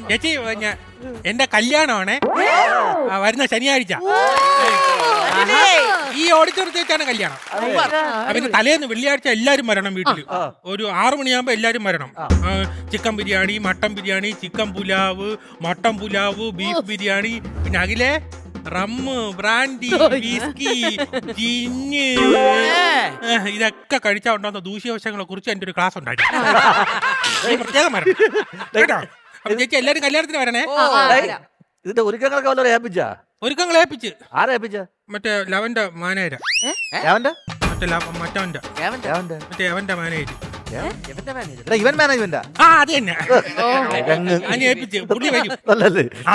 ചേച്ചി എന്റെ കല്യാണമാണേ വരുന്ന ശനിയാഴ്ച. ഈ ഓഡിറ്റോറിയത്തിൽ വെച്ചാണ് കല്യാണം. പിന്നെ തലേന്ന് വെള്ളിയാഴ്ച എല്ലാരും വരണം. വീട്ടില് ഒരു 6 മണിയാകുമ്പോ എല്ലാരും വരണം. Chicken biryani, mutton biryani, chicken pulao, mutton pulao, beef biryani, പിന്നെ അഖിലേ റമ്മ്, ബ്രാൻഡി, വിസ്കി, ജിന്ന് ഇതൊക്കെ കഴിച്ചാൽ ഉണ്ടാകുന്ന ദൂഷ്യവശങ്ങളെ കുറിച്ച് എന്റെ ഒരു ക്ലാസ് ഉണ്ടായിരുന്നു. പ്രത്യേകം വരണം കേട്ടോ. അപ്പൊ ചേച്ചി എല്ലാരും കല്യാണത്തിന് വരണേ. ഇതിന്റെ ഒരുക്കങ്ങളൊക്കെ വല്ലതും ഏൽപ്പിച്ചാ? ഒരുക്കങ്ങൾ ഏൽപ്പിച്ച്. ആരാ ഏൽപ്പിച്ച? മറ്റേ ലവന്റെ മാനേജര. മറ്റേ അവന്റെ മാനേജർ. ഇവൻ മാനേജ്മെന്റാ? ആ അത് തന്നെ. അങ്ങനെ ഏൽപ്പിച്ച് പുള്ളി വരും.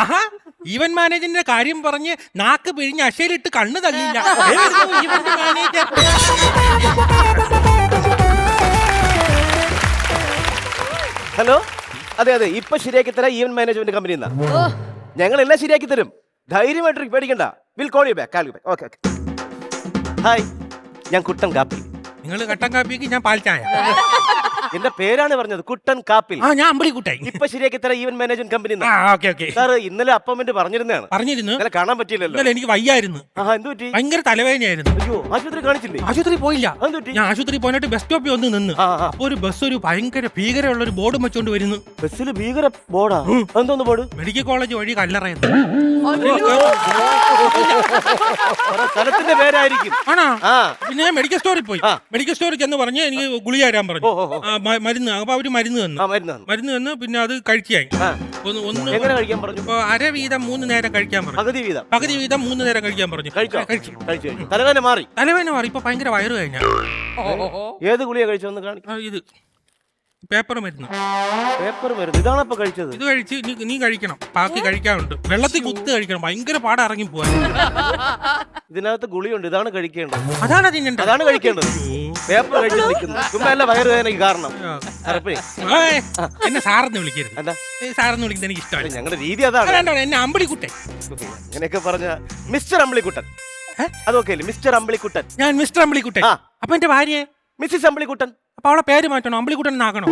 ആഹാ, ഈവൻ മാനേജറിന്റെ കാര്യം പറഞ്ഞ് നാക്ക് പിഴിഞ്ഞ് അശയിലിട്ട് കണ്ണ് തള്ളിയില്ല. Event manager. ഹലോ, അതെ അതെ, ഇപ്പൊ ശരിയാക്കി തരാം. ഈവന്റ് മാനേജ്മെന്റ് കമ്പനി ഞങ്ങൾ എല്ലാം ശരിയാക്കി തരും. ധൈര്യമായിട്ട് പേടിക്കണ്ട. Will call you back. Okay. Hi, ഞാൻ കുട്ടൻ കാപ്പിൽ. നിങ്ങൾ കട്ടൻ കാപ്പിക്ക് ഞാൻ പാൽ ചായ. എന്റെ പേരാണ് പറഞ്ഞത്, കുട്ടൻ കാപ്പിൽ. ഞാൻ അമ്പിളിക്കുട്ടായി. ഇപ്പൊ ശരിയാക്കി തരാം ഈവന്റ് മാനേജ്മെന്റ് കമ്പനി. സാർ ഇന്നലെ അപ്പോയിന്റ്മെന്റ് പറഞ്ഞിരുന്നു. കാണാൻ പറ്റിയില്ലല്ലോ. എനിക്ക് വയ്യായിരുന്നു. എന്ത് പറ്റി? ഭയങ്കര തലവേദനയായിരുന്നു. അയ്യോ, ആശുപത്രി കാണിച്ചില്ലേ? ആശുപത്രി പോയില്ല. ഞാൻ ആശുപത്രി പോയിട്ട് ബസ് സ്റ്റോപ്പിൽ വന്ന് നിന്ന് അപ്പൊ ഒരു ബസ് ഒരു ഭീകരമുള്ള ഒരു ബോർഡും വെച്ചോണ്ട് വരുന്നു. ബസ്സിൽ ഭീകര ബോർഡാ? എന്തോന്ന് ബോർഡ്? മെഡിക്കൽ കോളേജ് വഴി കല്ലറയുന്നു. സ്ഥലത്തിന്റെ പേരായിരിക്കും. ആണോ? പിന്നെ മെഡിക്കൽ സ്റ്റോറിൽ പോയി. മെഡിക്കൽ സ്റ്റോറിൽ ചെന്ന് പറഞ്ഞ് എനിക്ക് ഗുളിക തരാൻ പറഞ്ഞു. മരുന്ന്. അപ്പൊ അവര് മരുന്ന് തന്നു. പിന്നെ അത് കഴിച്ചായി. എങ്ങനെ കഴിക്കാൻ പറഞ്ഞു? അര വീതം 3 നേരം കഴിക്കാൻ പറഞ്ഞു. പകുതി വീതം 3 നേരം കഴിക്കാൻ പറഞ്ഞു. തലവേദന മാറി? തലവേദന മാറി. ഇപ്പൊ ഭയങ്കര വയറ് കഴിഞ്ഞ. ഏത് ഗുളിക കഴിച്ചോന്ന് കാണിക്കാം. ഇത് പേപ്പർ മരുന്ന്. ഇതാണ് ഇപ്പൊ കഴിച്ചത്? ഇത് കഴിച്ച് നീ കഴിക്കണം. ബാക്കി കഴിക്കാനുണ്ട്. വെള്ളത്തിൽ കുത്ത് കഴിക്കണം. ഭയങ്കര പാട ഇറങ്ങി പോവാൻ. ഇതിനകത്ത് ഗുളിയുണ്ട്. ഇതാണ് കഴിക്കേണ്ടത്. അതാണ് കഴിക്കേണ്ടത്. പേപ്പർ കഴിച്ചിരിക്കുന്നു. വയറുവേദനയ്ക്ക് കാരണം. എന്നെ സാറെന്ന് വിളിക്കരുത്. സാറെന്ന് വിളിക്കുന്നത് എനിക്ക് ഇഷ്ടമാണ്. ഞങ്ങളുടെ രീതി അതാണ്. എന്നെ അമ്പിളിക്കുട്ടൻ. അങ്ങനെയൊക്കെ പറഞ്ഞ മിസ്റ്റർ അമ്പിളിക്കുട്ടൻ. അതൊക്കെ മിസ്റ്റർ അമ്പിളിക്കുട്ടൻ. ഞാൻ മിസ്റ്റർ അമ്പിളിക്കുട്ടൻ. അപ്പൊ എന്റെ ഭാര്യയെ മിസ്സിസ് അമ്പിളിക്കുട്ടൻ. അപ്പൊ അവളെ പേര് മാറ്റണോ? അമ്പിളിക്കുട്ടൻ എന്നാക്കണോ?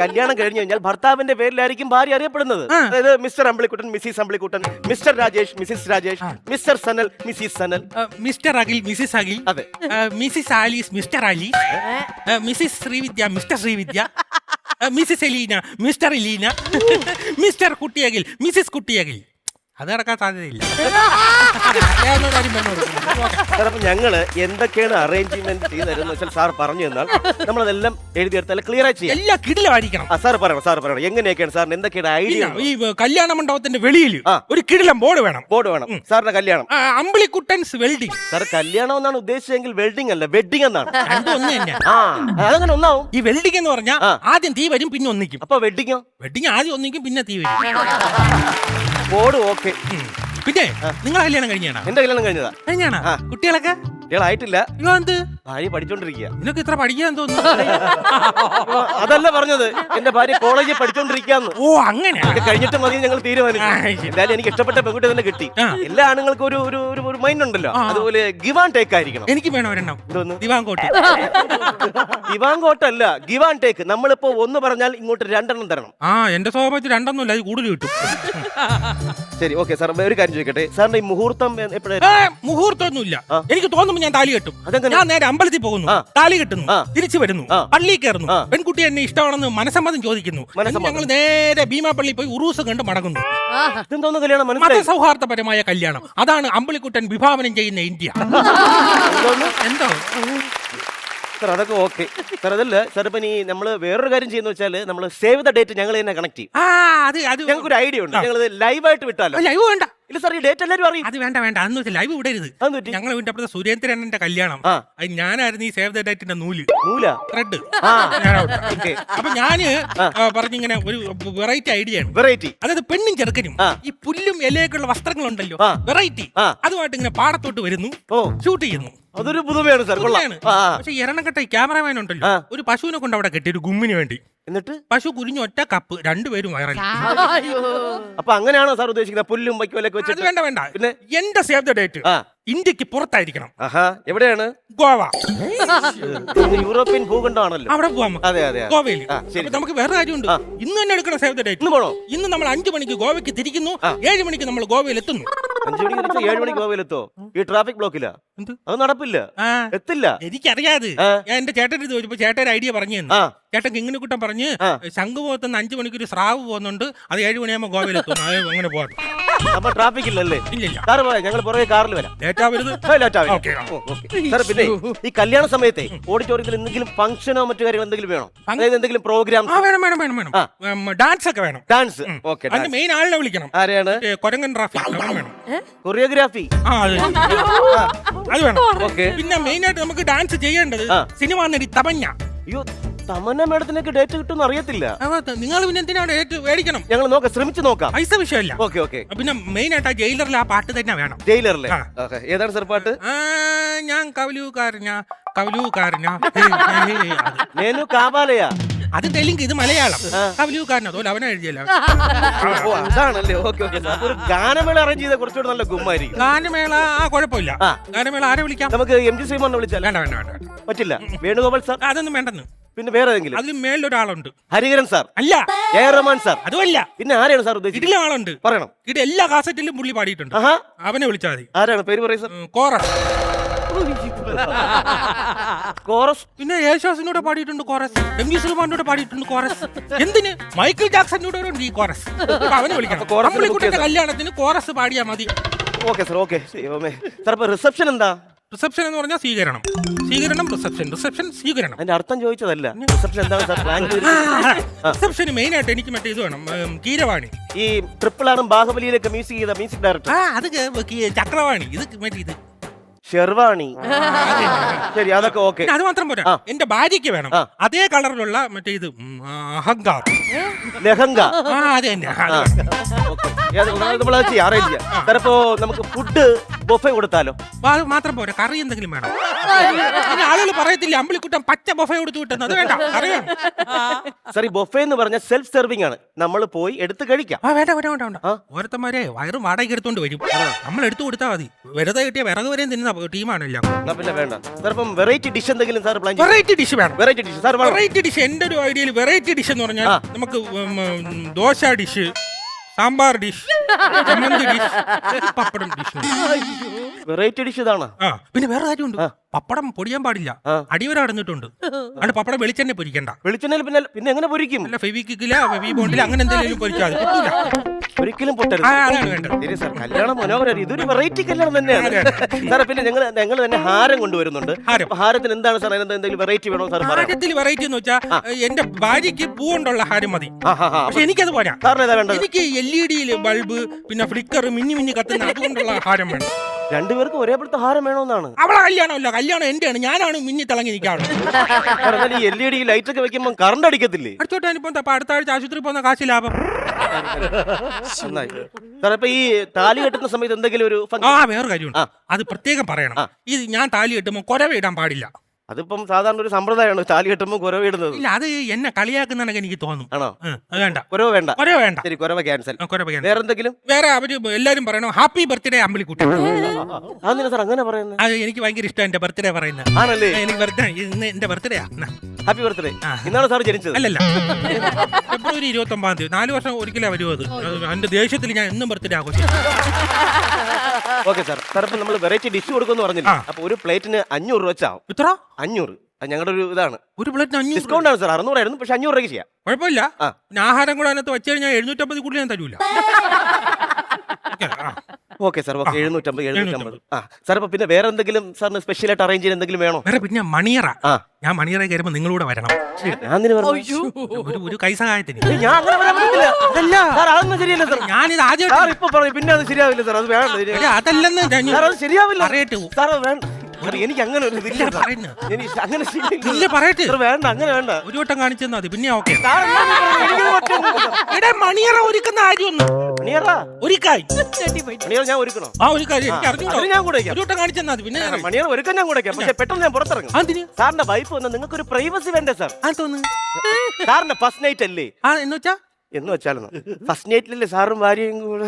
കല്യാണം കഴിഞ്ഞു കഴിഞ്ഞാൽ ഭർത്താവിന്റെ പേരിലായിരിക്കും ഭാര്യ അറിയപ്പെടുന്നത്. അതായത് Mr Ambilikuttan, Mrs Ambilikuttan, Mr Rajesh, Mrs Rajesh, Mr Sanal, Mrs Sanal, Mr Akhil, Mrs Akhil, അതെ, Mrs Alice, Mr Alice, Mrs Sreevidya, Mr Sreevidya, Mrs Elena, Mr Elena, Mr Kuttiyakhil, Mrs Kuttiyakhil. അത് നടക്കാൻ സാധ്യതയില്ല. അപ്പൊ ഞങ്ങള് എന്തൊക്കെയാണ് അറേഞ്ച്മെന്റ് ചെയ്തതെന്ന് വെച്ചാൽ സാർ പറഞ്ഞു തന്നാൽ നമ്മളതെല്ലാം എഴുതിയെടുത്താൽ ക്ലിയർ ആയി ചെയ്യാം. എല്ലാം കിടിലമായിരിക്കണം. സാർ പറയണം എങ്ങനെയൊക്കെയാണ് സാറിന് എന്തൊക്കെയാണ് ഐഡിയ? ഈ കല്യാണ മണ്ഡപത്തിന്റെ വെളിയിൽ ഒരു കിടിലം ബോർഡ് വേണം. സാറിന്റെ കല്യാണം അമ്പിളിക്കുട്ടൻസ് വെൽഡിംഗ്. സാർ കല്യാണം എന്നാണ് ഉദ്ദേശിച്ചെങ്കിൽ വെൽഡിംഗ് അല്ല, വെഡിങ് എന്നാണ്. അതങ്ങനെ ഒന്നാവും. ഈ വെൽഡിംഗ് എന്ന് പറഞ്ഞാൽ ആദ്യം തീ വരും, പിന്നെ ഒന്നിക്കും. അപ്പൊ വെഡിങ്ങോ? വെഡിങ് ആദ്യം ഒന്നിക്കും, പിന്നെ തീ വരും. Board okay. പിന്നെ നിങ്ങൾ കല്യാണം കഴിഞ്ഞാണോ? എന്റെ കല്യാണം കഴിഞ്ഞാണ്. കുട്ടികളൊക്കെ കുട്ടികളായിട്ടില്ല. എന്ത് ഭാര്യ പഠിച്ചോണ്ടിരിക്കുക. നിനക്ക് ഇത്ര പഠിക്കാൻ തോന്നുന്നു? അതല്ല പറഞ്ഞത്, എന്റെ ഭാര്യ കോളേജിൽ പഠിച്ചോണ്ടിരിക്കാന്ന്. ഓ അങ്ങനെ. കഴിഞ്ഞിട്ട് മതി ഞങ്ങൾ തീരുമാനിച്ചു. എന്തായാലും എനിക്ക് ഇഷ്ടപ്പെട്ട പെൺകുട്ടി തന്നെ കിട്ടി. എല്ലാ ആണുങ്ങൾക്കും ഒരു മൈൻഡ് ഉണ്ടല്ലോ, അതുപോലെ ഗിവ് ആൻഡ് ടേക്ക് ആയിരിക്കണം. എനിക്ക് വേണം ഒരെണ്ണം. ദിവാങ്കോട്ട്. ദിവാങ്കോട്ടല്ല, give and take. നമ്മളിപ്പോ ഒന്ന് പറഞ്ഞാൽ ഇങ്ങോട്ട് 2 എണ്ണം തരണം. എന്റെ സ്വഭാവത്തിൽ 2 ഒന്നുമില്ല, അത് കൂടുതൽ കിട്ടും. ശരി, ഓക്കെ സാർ. ഒരു കാര്യം ചോദിക്കട്ടെ, സാറിന്റെ ഈ മുഹൂർത്തം എപ്പോഴാണ്? മുഹൂർത്തം ഒന്നുമില്ല. എനിക്ക് തോന്നുമ്പോ ഞാൻ താലി കെട്ടും. ഞാൻ നേരെ അമ്പലത്തിൽ പോകുന്നു, താലി കെട്ടുന്നു, തിരിച്ചു വരുന്നു, പള്ളിയിൽ കയറുന്നു, പെൺകുട്ടി എന്നെ ഇഷ്ടമാണെന്ന് മനസ്സമ്മതം ചോദിക്കുന്നു. ഞങ്ങൾ നേരെ ഭീമാപ്പള്ളി പോയി ഉറൂസ് കണ്ട് മടങ്ങുന്നു. മതസൗഹാർദ്ദപരമായ കല്യാണം. അതാണ് അമ്പിളിക്കുട്ടൻ വിഭാവനം ചെയ്യുന്ന ഇന്ത്യ. എന്തോ സാർ അതൊക്കെ ഓക്കെ സാർ. അതല്ല സാർ, ഇപ്പൊ നമ്മള് വേറൊരു കാര്യം ചെയ്യുന്ന വെച്ചാൽ നമ്മള് സേവ് ദ ഡേറ്റ് ഞങ്ങൾ തന്നെ കണക്ട് ചെയ്യും. ഞങ്ങൾക്ക് ഒരു ഐഡിയ ഉണ്ട്. ഞങ്ങൾ ലൈവായിട്ട് വിട്ടാലോ? ലൈവ് വേണ്ട. ഇല്ല സാർ, ഈ ഡേറ്റ് എല്ലാവരും അറിയും. അത് വേണ്ട അന്ന് ലൈവ് വിടരുത്. ഞങ്ങൾ വീട്ടിൽ അപ്പുറത്തെ സുരേന്ദ്രന്റെ കല്യാണം. ഞാനായിരുന്നു ഈ സേവ് ദ ഡേറ്റിന്റെ ത്രെഡ്. അപ്പൊ ഞാന് പറഞ്ഞിങ്ങനെ ഒരു വെറൈറ്റി ഐഡിയ ആണ്. അതായത് പെണ്ണും ചെറുക്കനും ഈ പുല്ലും ഇലയൊക്കെയുള്ള വസ്ത്രങ്ങളുണ്ടല്ലോ, വെറൈറ്റി, അതുമായിട്ട് ഇങ്ങനെ പാടത്തോട്ട് വരുന്നു, ഷൂട്ട് ചെയ്യുന്നു. അതൊരു പുതുമയാണ് സാർ. പക്ഷെ എറണക്കെട്ട ക്യാമറമാൻ ഉണ്ടല്ലോ, ഒരു പശുവിനെ കൊണ്ട് അവിടെ കെട്ടി ഒരു ഗുമ്മിന് വേണ്ടി. എന്നിട്ട് പശു കുരിഞ്ഞ ഒറ്റ കപ്പ് രണ്ടുപേരും വയറല്ല. അപ്പൊ അങ്ങനെയാണോ സാർ ഉദ്ദേശിക്കുന്നത്? പുല്ലും വൈക്കോലൊക്കെ അത് വെച്ചിട്ട്? വേണ്ട വേണ്ട. പിന്നെ? എന്റെ സേവ് ദ ഡേറ്റ് ആ ഇന്ത്യക്ക് പുറത്തായിരിക്കണം. ആഹാ, എവിടെയാണ്? ഗോവ. ഇത് യൂറോപ്യൻ ഭൂഖണ്ഡമാണല്ലോ. അവിടെ പോവാം നമുക്ക്. അതെ അതെ ഗോവയിൽ. ആ, ശരി. അപ്പൊ നമുക്ക് വേറെ കാര്യമുണ്ട്. ആ. ഇന്ന് തന്നെ എടുക്കണം സേവ് ദ ഡേറ്റ്. ഇന്ന് പോണോ? ഇന്ന് നമ്മൾ 5 മണിക്ക് ഗോവയ്ക്ക് തിരിക്കുന്നു. 7 മണിക്ക് നമ്മൾ ഗോവയിൽ എത്തുന്നു. 5 മണിക്ക് തിരിച്ച് 7 മണിക്ക് ഗോവയിലെത്തോ? ഈ ട്രാഫിക് ബ്ലോക്കില്ല, എന്ത്? അത് നടപ്പില്ല, ആ, എത്തില്ല. എനിക്കറിയാത്. ആ. ഞാൻ എന്റെ ചേട്ടൻ്റെ ചോദിച്ചപ്പോ ചേട്ടൻ ഒരു ഐഡിയ പറഞ്ഞു തന്നു. ആ ചേട്ടൻ കിങ്ങിണിക്കുട്ടൻ പറഞ്ഞ് ആ. ശംഖുമുഖത്തുനിന്ന് 5 മണിക്ക് ഒരു സ്രാവ് പോകുന്നുണ്ട്. അത് 7 മണിയാകുമ്പോൾ ഗോവയിൽ എത്തും. അത് അങ്ങനെ പോകാം. അപ്പൊ ട്രാഫിക് ഇല്ലല്ലേ? ഇല്ലില്ല. സാറ് പോയാ ഞങ്ങൾ പുറകെ കാറിൽ വരാം. ലേറ്റാ വരുത്. ഓക്കേ. സാർ പിന്നെ ഈ കല്യാണ സമയത്തെ ഓഡിറ്റോറിയത്തിൽ എന്തെങ്കിലും ഫംഗ്ഷനോ മറ്റു കാര്യങ്ങൾ എന്തെങ്കിലും വേണോ? അതായത് എന്തെങ്കിലും പ്രോഗ്രാം? ആ വേണം വേണം വേണം വേണം. ആ. ഡാൻസ് ഒക്കെ വേണം. ഡാൻസ്? ഓക്കെ. അതിന്റെ മെയിൻ ആളിനെ വിളിക്കണം. ആരെയാണ്? കൊരങ്ങൻ ട്രാഫിക് വേണം. കൊറിയോഗ്രാഫി? ആ അത് വേണം. ഓക്കെ. പിന്നെ മെയിൻ ആയിട്ട് നമുക്ക് ഡാൻസ് ചെയ്യേണ്ടത് ആ. സിനിമ നടി തമഞ്ഞ. അയ്യോ, തമന്ന മേഡത്തിനൊക്കെ ഡേറ്റ് കിട്ടുമെന്ന് അറിയത്തില്ല. നിങ്ങൾ പിന്നെ എന്തിനാണ് ഡേറ്റ് മേടിക്കണം? ഞങ്ങൾ നോക്കാം, ശ്രമിച്ചു നോക്കാം. പൈസ വിഷയമില്ല. Okay okay. പിന്നെ മെയിൻ ആയിട്ട് ആ ജയിലറിൽ ആ പാട്ട് തന്നെ വേണം. ജയിലറിലെ? ആ. ഓക്കെ. ഏതാണ് സാർ പാട്ട്? ഞാൻ കവലൂക്കാരനാ. നേനു കാവാലയാ? അത് തെലുങ്ക്, ഇത് മലയാളം. കവലൂക്കാരനാ. അതുപോലെ അവനെ എഴുതിയല്ല. ഓ, അതാണല്ലേ. Okay okay. ഒരു ഗാനമേള അറേഞ്ച് ചെയ്ത കുറച്ചുകൂടെ നല്ല ഗുമ്മായിരിക്കും. ഗാനമേള കുഴപ്പമില്ല. ആ. ഗാനമേള ആരെ വിളിക്കാം? നമുക്ക് MG ശ്രീമോനെ വിളിച്ചാൽ? വേണ്ട വേണ്ട വേണ്ട. പറ്റില്ല. വേണുഗോപാൽ സാർ? അതൊന്നും വേണ്ടെന്ന്. പിന്നെ വേറെ ഏതെങ്കിലും? അതിൽ മേളിലൊരാളുണ്ട്. ഹരിഹരൻ സാർ? അല്ല. A Rahman sir? അതുമല്ല. പിന്നെ ആരെയാണ് സാർ ഉദ്ദേശിച്ചത്? ഇതിലെ ആളുണ്ട്. പറയണം. ഇത് എല്ലാ കാസറ്റിലും പുള്ളി പാടിയിട്ടുണ്ട്. ആഹാ, അവനെ വിളിച്ചാൽ മതി. ആരാണ്? പേര് പറയൂ സാർ. കോറസ്. കോറസ്? പിന്നെ യേശുദാസിനോട് പാടിയിട്ടുണ്ട് കോറസ്. MG ശ്രീമാനോട് പാടിയിട്ടുണ്ട് കോറസ്. എന്തിന്? മൈക്കിൾ ജാക്സനോട് ഉണ്ട് ഈ കോറസ്. അപ്പൊ അവനെ വിളിക്കണം. അമ്പിളിക്കുട്ടന്റെ കല്യാണത്തിന് കോറസ് പാടിയാ മതി. Okay sir. Okay sir. ഇപ്പൊ റിസപ്ഷൻ എന്താ? റിസപ്ഷൻ എന്ന് പറഞ്ഞാൽ സ്വീകരണം. സ്വീകരണം റിസപ്ഷൻ. റിസപ്ഷൻ സ്വീകരണം. അതിന്റെ അർത്ഥം ചോദിച്ചതല്ല. റിസപ്ഷൻ എന്താണ് സാർ പ്ലാൻ ചെയ്ത്? റിസപ്ഷന് മെയിൻ ആയിട്ട് എനിക്ക് മറ്റേ ഇത് വേണം. കീരവാണി. ഈ ട്രിപ്പിൾ ആറും ബാഹുബലിയിലൊക്കെ മ്യൂസിക് ചെയ്ത മ്യൂസിക് ഡയറക്ടർ? അത് ചക്രവാണി. ഇത് മറ്റേ ഇത് ഷെർവാണി. ശരി, അതൊക്കെ ഓക്കെ. അത് മാത്രം പോരാ. എന്റെ ഭാര്യയ്ക്ക് വേണം അതേ കളറിലുള്ള മറ്റേ ഇത് അഹങ്കാർ ലഹങ്ക. അത് തന്നെ. ചിലപ്പോ നമുക്ക് ഫുഡ് ബൊഫെ കൊടുത്താലോ? അത് മാത്രം പോരാ, കറി എന്തെങ്കിലും വേണം. ആളുകൾ പറയത്തില്ല അമ്പിളിക്കുട്ടൻ പച്ച ബൊഫെ കൊടുത്തു വിട്ടെന്ന്. അത് വേണ്ട, കറി വേണം. സാർ, ഈ ബൊഫെ എന്ന് പറഞ്ഞാൽ സെൽഫ് സെർവിംഗ് ആണ്. നമ്മൾ പോയി എടുത്ത് കഴിക്കാം. വേണ്ട വേണ്ട വേണ്ട വേണ്ട. ഓരോരുത്തന്മാരെ വയറും വാടകയ്ക്ക് എടുത്തോണ്ട് വരും. നമ്മൾ എടുത്തു കൊടുത്താൽ മതി. വെറുതെ കിട്ടിയ വിറക് വരെയും തിന്നുന്ന ടീമാണല്ലോ. പിന്നെ വേണ്ട സാർ. ഇപ്പം വെറൈറ്റി ഡിഷ് എന്തെങ്കിലും സാർ പ്ലാൻ? വെറൈറ്റി ഡിഷ് വേണം. Variety dish sir? Variety dish എന്റെ ഒരു ഐഡിയയിൽ വെറൈറ്റി ഡിഷ് എന്ന് പറഞ്ഞാൽ നമുക്ക് ദോശ ഡിഷ്, സാമ്പാർ ഡിഷ്, ചമ്മന്തി ഡിഷ്, പപ്പടം ഡിഷ്. വെറൈറ്റി ഡിഷ് ഇതാണ്. പിന്നെ വേറെ കാര്യമുണ്ട്. പപ്പടം പൊടിയാൻ പാടില്ല. അടിവര അടഞ്ഞിട്ടുണ്ട്. അതുകൊണ്ട് പപ്പടം വെളിച്ചെണ്ണ പൊരിക്കണ്ട. വെളിച്ചെണ്ണയിൽ പിന്നെ എങ്ങനെ പൊരിക്കും? അല്ല, ഫെവിക്കില്ല, ഫെവി ബോണ്ടില്ല, അങ്ങനെ എന്തെങ്കിലും പൊരിച്ചാൽ പൊട്ടൂല. ഒരിക്കലും പൊട്ടരുത്. അതാണ് വേണ്ടത്. ശരി സാർ, കല്യാണം മനോഹരം. ഇതൊരു വെറൈറ്റി കല്യാണം തന്നെയാണ് സാറേ. പിന്നെ ഞങ്ങൾ തന്നെ ഹാരം കൊണ്ടുവരുന്നുണ്ട്. ഹാരത്തിന് എന്താണ് സാർ? എന്തെങ്കിലും വെറൈറ്റി വേണോ സാർ? ഹാരത്തിൽ വെറൈറ്റി എന്ന് വെച്ചാൽ എന്റെ ഭാര്യയ്ക്ക് പൂ കൊണ്ടുള്ള ഹാരം മതി. പക്ഷെ എനിക്കത് പോരാ. എനിക്ക് LED ബൾബ്, പിന്നെ ഫ്ലിക്കർ, മിന്നി മിന്നി കത്തുന്ന അതുകൊണ്ടുള്ള ഹാരം വേണം. രണ്ടുപേർക്കും ഒരേപോലത്തെ ഹാരം വേണമെന്നാണ്? അവളെ കല്യാണമല്ല, കല്യാണം എന്റെയാണ്. ഞാനാണ് മിന്നി തിളങ്ങി നിൽക്കാറ്. LED ലൈറ്റ് ഒക്കെ വെക്കുമ്പോൾ കറണ്ട് അടിക്കത്തില്ലേ? അടുത്തോട്ട് ഇപ്പൊ അടുത്ത ആഴ്ച ആശുപത്രി പോകുന്ന കാശ് ലാഭം. സാർ, ഇപ്പൊ ഈ താലി കെട്ടുന്ന സമയത്ത് എന്തെങ്കിലും ഒരു വേറെ കാര്യമുണ്ട്. അത് പ്രത്യേകം പറയണം. ഇത് ഞാൻ താലി കെട്ടുമ്പോൾ കുരവ ഇടാൻ പാടില്ല. അതിപ്പം സാധാരണ ഒരു സമ്പ്രദായമാണ് താലി കെട്ടുമ്പോൾ കുരവ ഇടുന്നത്. ഇല്ല, അത് എന്നെ കളിയാക്കുന്നതൊക്കെ എനിക്ക് തോന്നും. ആണോ? അത് വേണ്ട. കുരവ വേണ്ട. കുരവ വേണ്ട. ശരി, കുരവ ക്യാൻസൽ. വേറെ എന്തെങ്കിലും? വേറെ അവര് എല്ലാരും പറയണോ ഹാപ്പി ബർത്ത്ഡേ അമ്പിളിക്കുട്ടൻ. അതെന്താ സാർ അങ്ങനെ പറയുന്നത്? അത് എനിക്ക് ഭയങ്കര ഇഷ്ടം എന്റെ ബർത്ത്ഡേ പറയുന്നത്. ആണല്ലേ? എനിക്ക് ബർത്ത്ഡേ ഇന്ന് എന്റെ ബർത്ത്ഡേ. Happy birthday. ഇന്നാണ് സാർ ജനിച്ചത്? അല്ലല്ല, ഫെബ്രുവരി 29 4 വർഷം ഒരിക്കലേ വരും. അത് എന്റെ ദേഷ്യത്തിൽ ഞാൻ എന്നും ബർത്ത്ഡേ ആഘോഷിക്കും. Okay sir. സാർ, ഇപ്പൊ നമ്മൾ വെറൈറ്റി ഡിഷ് കൊടുക്കുമെന്ന് പറഞ്ഞില്ല. അപ്പൊ ഒരു പ്ലേറ്റിന് 500 രൂപ വെച്ചാവും. എത്ര? 500. ഞങ്ങളുടെ ഒരു ഇതാണ്. ഒരു പ്ലേറ്റിന് 500 ഡിസ്കൗണ്ട് ആണ് സാർ. 600 ആയിരുന്നു, പക്ഷെ 500 രൂപയ്ക്ക് ചെയ്യാം. കുഴപ്പമില്ല. പിന്നെ ആഹാരം കൂടെ അതിനകത്ത് വെച്ച് കഴിഞ്ഞാൽ 750 കൂടുതൽ ഞാൻ തരൂല. Okay sir. ഓക്കെ, 750. സാർ, ഇപ്പൊ പിന്നെ വേറെ എന്തെങ്കിലും സാറിന് സ്പെഷ്യൽ ആയിട്ട് അറേഞ്ച് ചെയ്യാൻ എന്തെങ്കിലും വേണോ? വേറെ പിന്നെ മണിയറ. ഞാൻ മണിയറ കയറുമ്പോ നിങ്ങളൂടെ വരണം. ഒരു കൈസഹായത്തിന്. ഞാൻ അങ്ങനെ വരാൻ പറ്റില്ല. അതല്ല സാർ, അതൊന്നും ശരിയല്ല സാർ. ഞാനിത് ആദ്യം ഇപ്പൊ പറയും, പിന്നെ അത് ശരിയാവില്ല സാർ. അത് വേണ്ട. അതല്ലെന്ന് സാർ, അത് ശരിയാവില്ല. അറിയട്ടെ സാർ, വേണ്ട. സാർ, എനിക്ക് അങ്ങനെ ഒരു ഇതില്ല സാർ. എനിക്ക് അങ്ങനെ ശീലമില്ല. ഇല്ല പറയട്ടെ, സാർ, വേണ്ട, അങ്ങനെ വേണ്ട. ഒരു വട്ടം കാണിച്ചു തന്നാ മതി, പിന്നെ ഓക്കെ. സാർ, എനിക്കത് പറ്റുന്നില്ല സാർ. എടാ മണിയറ ഒരുക്കുന്ന കാര്യമൊന്നും മണിയറാ? ഒരുക്കായി. മണിയറ ഞാൻ ഒരുക്കണോ? ആ ഒരു കാര്യം എനിക്ക് അറിഞ്ഞൂടാ. അതിന് ഞാൻ കൂടെ ഒരു വട്ടം കാണിച്ചു തന്നാ മതി, പിന്നെ ഞാൻ അറിയാം. മണിയറ ഒരുക്കാൻ ഞാൻ കൂടെ പക്ഷെ പെട്ടെന്ന് ഞാൻ പുറത്തിറങ്ങും. അതിന് സാറിന്റെ വൈഫ് വന്ന നിങ്ങൾക്ക് ഒരു പ്രൈവസി വേണ്ടേ സാർ? ആ തോന്നുന്നു. സാറിന്റെ ഫസ്റ്റ് നൈറ്റ് അല്ലേ? ആ എന്ന് വെച്ചാ എന്ന് വെച്ചാലും ഫസ്റ്റ് നൈറ്റിലല്ലേ സാറും ഭാര്യയും കൂടെ?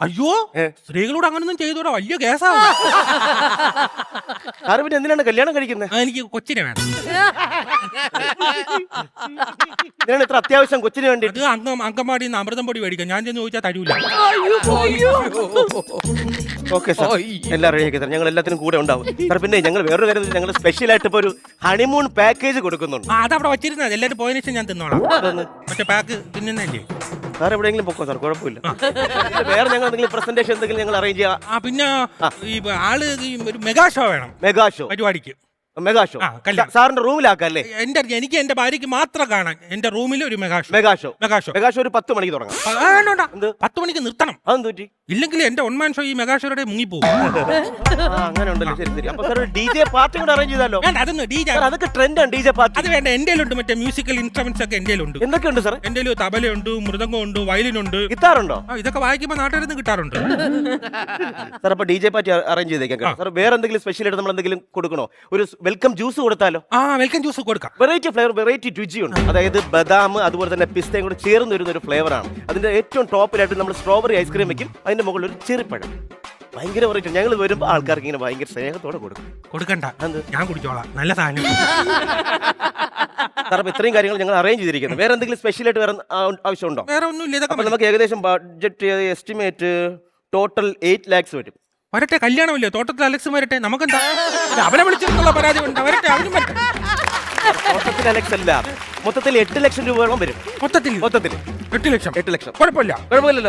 അയ്യോ സ്ത്രീകളോട് അങ്ങനൊന്നും ചെയ്തോടാ, വലിയ കേസാവും. സാറ് പിന്നെ എന്തിനാണ് കല്യാണം കഴിക്കുന്നത്? എനിക്ക് കൊച്ചിനെ വേണം. ഇതിനാണ് ഇത്ര അത്യാവശ്യം കൊച്ചിന് വേണ്ടി? അത് അങ്കമാടി അമൃതം പൊടി മേടിക്കാം, ഞാൻ ചെന്ന് ചോദിച്ചാൽ തരൂല. ഓക്കെ സാർ, എല്ലാം റെഡിയാക്കി സാർ, ഞങ്ങൾ എല്ലാത്തിനും കൂടെ ഉണ്ടാവും സാർ. പിന്നെ ഞങ്ങൾ വേറൊരു കാര്യം, ഞങ്ങൾ സ്പെഷ്യൽ ആയിട്ട് ഇപ്പൊ ഒരു ഹണിമൂൺ പാക്കേജ് കൊടുക്കുന്നുണ്ട്. അതവിടെ വച്ചിരുന്നത് എല്ലാരും പോയതിനു ശേഷം ഞാൻ തിന്നോളാം. മറ്റേ പാക്ക് തിന്നുന്നല്ലേ സാർ? എവിടെയെങ്കിലും പൊക്കോ സാർ, കുഴപ്പമില്ല. വേറെ ഞങ്ങൾ എന്തെങ്കിലും പ്രസന്റേഷൻ എന്തെങ്കിലും ഞങ്ങൾ അറേഞ്ച് ചെയ്യാം. പിന്നെ ഈ ആള് ഒരു മെഗാ ഷോ വേണം മെഗാ ഷോ. പരിപാടിക്ക്. മെഗാ ഷോ സാറിന്റെ റൂമിലാക്കല്ലേ? എനിക്ക് എന്റെ ഭാര്യക്ക് മാത്രം കാണാൻ എന്റെ റൂമിൽ ഒരു മെഗാ ഷോ. മെഗാ ഷോ ഒരു 10 മണിക്ക് തുടങ്ങാം. 10 മണിക്ക് നിർത്തണം. അതെന്ത് പറ്റി? ഇല്ലെങ്കിൽ എന്റെ ഒൺമാൻ ഷോ ഈ മെഗാ ഷോയുടെ മുങ്ങിപ്പോകും. അങ്ങനെ ഉണ്ടല്ലോ. ശരി ശരി. അപ്പൊ സാർ DJ പാർട്ടി കൂടെ അറേഞ്ച് ചെയ്താലോ? അതൊന്നും DJ അതൊക്കെ ട്രെൻഡാണ് DJ പാർട്ടി. അത് വേണ്ട, എന്റെ ഉണ്ട് മറ്റേ മ്യൂസിക്കൽ ഇൻസ്ട്രുമെന്റ്സ് ഒക്കെ എന്റെ ഉണ്ട്. എന്തൊക്കെയുണ്ട് സാർ? എന്റെ തബലയുണ്ട്, മൃദംഗമുണ്ട്, വയലിനുണ്ട്, ഗിത്താറുണ്ടോ? ഇതൊക്കെ വായിക്കുമ്പോ നാട്ടുകാരിൽ നിന്ന് കിട്ടാറുണ്ട്. സാർ അപ്പൊ DJ പാർട്ടി അറേഞ്ച് ചെയ്തേക്കാം സാർ. വേറെ എന്തെങ്കിലും സ്പെഷ്യൽ ആയിട്ട് നമ്മൾ എന്തെങ്കിലും കൊടുക്കണോ? ഒരു വെൽക്കം ജ്യൂസ് കൊടുത്താലോ? വെൽക്കം ജ്യൂസ് കൊടുക്കാം. വെറൈറ്റി ഫ്ലേവർ, വെറൈറ്റി രുചിയുണ്ട്. അതായത് ബദാം അതുപോലെ തന്നെ പിസ്തയും കൂടെ ചേർന്ന് വരുന്ന ഒരു ഫ്ലേവർ ആണ്. അതിന്റെ ഏറ്റവും ടോപ്പിലായിട്ട് നമ്മൾ സ്ട്രോബെറി ഐസ്ക്രീം വെക്കും, അതിന്റെ മുകളിൽ ഒരു ചെറുപ്പഴം. ഭയങ്കര വെറൈറ്റി. ഞങ്ങൾ വരുമ്പോൾ ആൾക്കാർക്ക് ഇങ്ങനെ ഭയങ്കര സ്നേഹത്തോടെ കൊടുക്കും. കൊടുക്കണ്ട, ഞാൻ കുടിച്ചോളാം, നല്ല സാധനം. സാർ, ഇത്രയും കാര്യങ്ങൾ ഞങ്ങൾ അറേഞ്ച് ചെയ്തിരിക്കുന്നത്. വേറെ എന്തെങ്കിലും സ്പെഷ്യൽ ആയിട്ട് വേറെ ആവശ്യമുണ്ടോ? വേറെ ഒന്നുമില്ല. ഇതൊക്കെ നമുക്ക് ഏകദേശം ബഡ്ജറ്റ് എസ്റ്റിമേറ്റ് ടോട്ടൽ 8 lakhs വരും. വരട്ടെ, കല്യാണമില്ലേ, തോട്ടത്തിൽ അലക്സ് വരട്ടെ, നമുക്കെന്താ അവനെ വിളിച്ചിട്ടുള്ള പരാജയം ഉണ്ട്. വരട്ടെ, അവനും വരട്ടെ. മൊത്തത്തിൽ അലക്സ് അല്ല, മൊത്തത്തിൽ 8 ലക്ഷം രൂപയോളം വരും. മൊത്തത്തിൽ 8 ലക്ഷം. 8 ലക്ഷം കുഴപ്പമില്ലല്ലോ.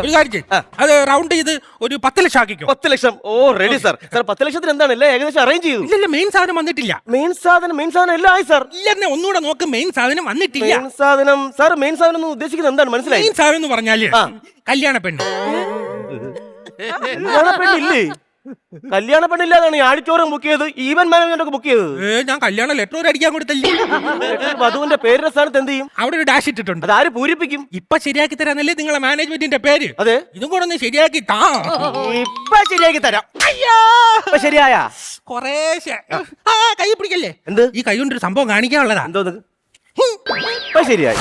ഒരു കാര്യം ചെയ്യ്, അത് റൗണ്ട് ചെയ്ത് ഒരു 10 ലക്ഷം ആക്കിക്കോ. 10 ലക്ഷം. ഓ റെഡി സാർ. സാർ 10 ലക്ഷത്തിന് എന്താണല്ലേ ഏകദേശം അറേഞ്ച് ചെയ്തു? ഇല്ല, മെയിൻ സാധനം വന്നിട്ടില്ല. മെയിൻ സാധനം എല്ലാം ആയി സാർ. ഇല്ലെന്നെ ഒന്നുകൂടെ നോക്ക്, മെയിൻ സാധനം വന്നിട്ടില്ല. സാർ മെയിൻ സാധനം എന്ന് ഉദ്ദേശിക്കുന്നത് എന്താണ് മനസ്സിലായി? മെയിൻ സാധനം എന്ന് പറഞ്ഞാല് കല്യാണ പെണ്ണ്. പെണ്ണില്ലേ? കല്യാണ പെണ്ണില്ലാതാണ് ഈ ആഡിറ്റോറിയം ബുക്ക് ചെയ്ത്, ഈവന്റ് മാനേജ്മെന്റ് ഒക്കെ ബുക്ക് ചെയ്തത്. ഞാൻ കല്യാണ ലെറ്റർ അടിക്കാൻ കൊടുത്തല്ലേ. വധുവിന്റെ പേരിന്റെ സ്ഥാനത്ത് എന്ത് ചെയ്യും? അവിടെ ഒരു ഡാഷ് ഇട്ടിട്ടുണ്ട്. അത് ആര് പൂരിപ്പിക്കും? ഇപ്പൊ ശരിയാക്കി തരാന്നല്ലേ നിങ്ങളെ മാനേജ്മെന്റിന്റെ പേര്. അതെ, ഇതും കൂടെ ഒന്ന് ശരിയാക്കി താ. ഇപ്പൊ ശരിയാക്കി തരാം. അയ്യോ, ശരിയായ കൊറേശ്ശെ. കൈ പിടിക്കല്ലേ. എന്ത്? ഈ കൈ കൊണ്ടൊരു സംഭവം കാണിക്കാനുള്ളതാ. എന്തോ ഇപ്പൊ ശരിയായി.